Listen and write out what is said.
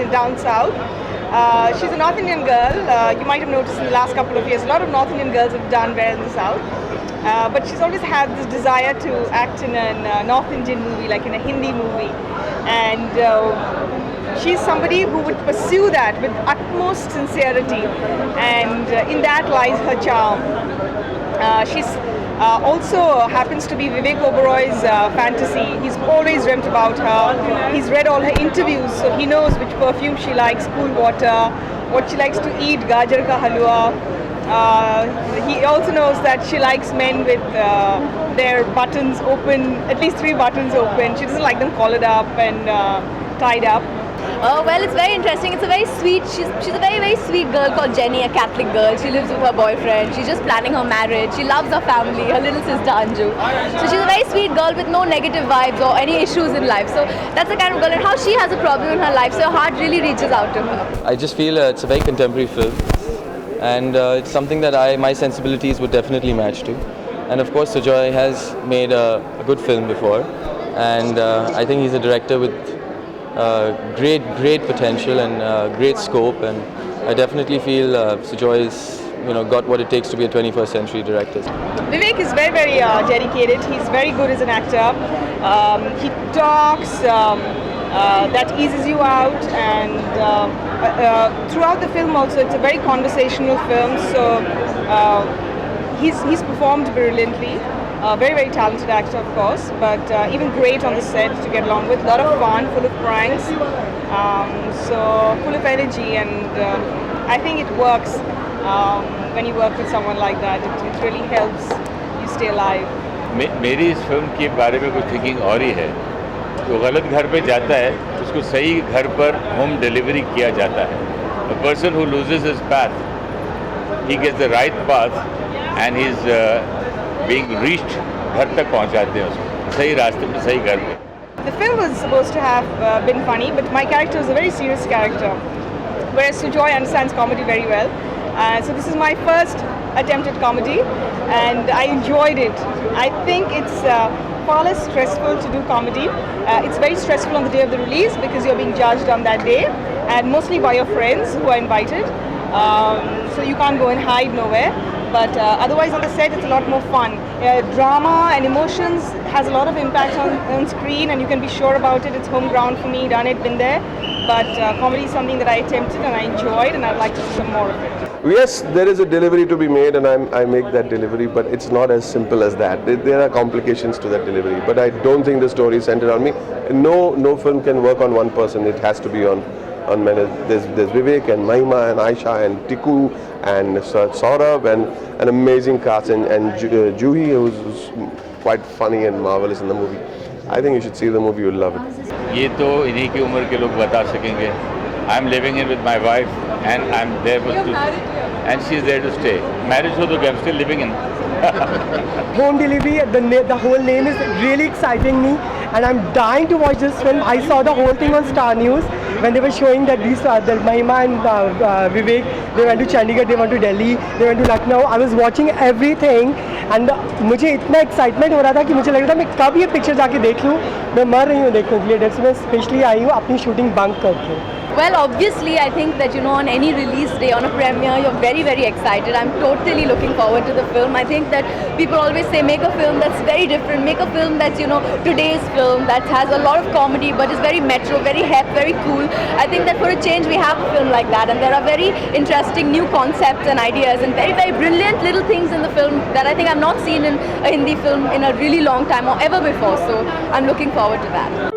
down south. She's a North Indian girl. You might have noticed in the last couple of years, a lot of North Indian girls have done well in the south. But she's always had this desire to act in a North Indian movie, like in a Hindi movie. And she's somebody who would pursue that with utmost sincerity. And in that lies her charm. She's also happens to be Vivek Oberoi's fantasy. He's always dreamt about her. He's read all her interviews, so he knows which perfume she likes, cool water, what she likes to eat, gajar ka halwa. He also knows that she likes men with their buttons open, at least 3 buttons open. She doesn't like them collared up and tied up. Well, it's very interesting. It's a very sweet, she's a very, very sweet girl called Jenny, a Catholic girl. She lives with her boyfriend. She's just planning her marriage. She loves her family, her little sister Anju. So she's a very sweet girl with no negative vibes or any issues in life. So that's the kind of girl, and how she has a problem in her life, so her heart really reaches out to her. I just feel it's a very contemporary film, and it's something that my sensibilities would definitely match to. And of course, Sujoy has made a good film before, and I think he's a director with great potential and great scope, and I definitely feel Sujoy's got what it takes to be a 21st century director. Vivek is very, very dedicated. He's very good as an actor. He talks that eases you out, and throughout the film also it's a very conversational film. So he's performed brilliantly. Very, very talented actor, of course, but even great on the set to get along with. A lot of fun, full of pranks, so full of energy, and I think it works when you work with someone like that. It really helps you stay alive. मेरी इस film के बारे में कुछ thinking और ही है. जो गलत घर पे जाता है उसको सही घर पर होम डिलीवरी किया जाता है. A person who loses his path, he gets the right path, and he's being reached, घर तक पहुंचाते हैं उसको सही रास्ते पे, सही घर पे. The film was supposed to have been funny, but my character is a very serious character, whereas Sujoy understands comedy very well. So this is my first attempt at comedy, and I enjoyed it. I think it's far less stressful to do comedy. It's very stressful on the day of the release because you're being judged on that day, and mostly by your friends who are invited. So you can't go and hide nowhere. But otherwise on the set it's a lot more fun. Drama and emotions has a lot of impact on screen, and you can be sure about it. It's home ground for me, done it, been there. But comedy is something that I attempted and I enjoyed, and I'd like to see some more of it. Yes, there is a delivery to be made, and I make that delivery, but it's not as simple as that. There are complications to that delivery, but I don't think the story is centered on me. No film can work on one person. It has to be on many. There's Vivek and Mahima and Aisha and Tiku and Saurabh and an amazing cast, and Juhi, who's quite funny and marvelous in the movie. I think you should see the movie. You'll love it. ये तो इन्हीं की उम्र के लोग बता सकेंगे. I'm living in with my wife, and I'm there for and she's there to stay. Marriage हो तो I'm still living in. Home delivery, the whole name is really exciting me, and I'm dying to watch this film. I saw the whole thing on Star News when they were showing that that Mahima and Vivek, they went to Chandigarh, they went to Delhi, they went to Lucknow. I was watching everything, and मुझे इतना excitement हो रहा था कि मुझे लग रहा था मैं कब ये picture जाके देख लूँ. मैं मर रही हूँ देखने के लिए. That's why मैं specially आई हूँ अपनी shooting bunk करके. Well, obviously, I think that, on any release day, on a premiere, you're very, very excited. I'm totally looking forward to the film. I think that people always say, make a film that's very different, make a film that's, today's film, that has a lot of comedy, but is very metro, very hip, very cool. I think that for a change, we have a film like that, and there are very interesting new concepts and ideas, and very, very brilliant little things in the film that I think I've not seen in a Hindi film in a really long time or ever before. So I'm looking forward to that.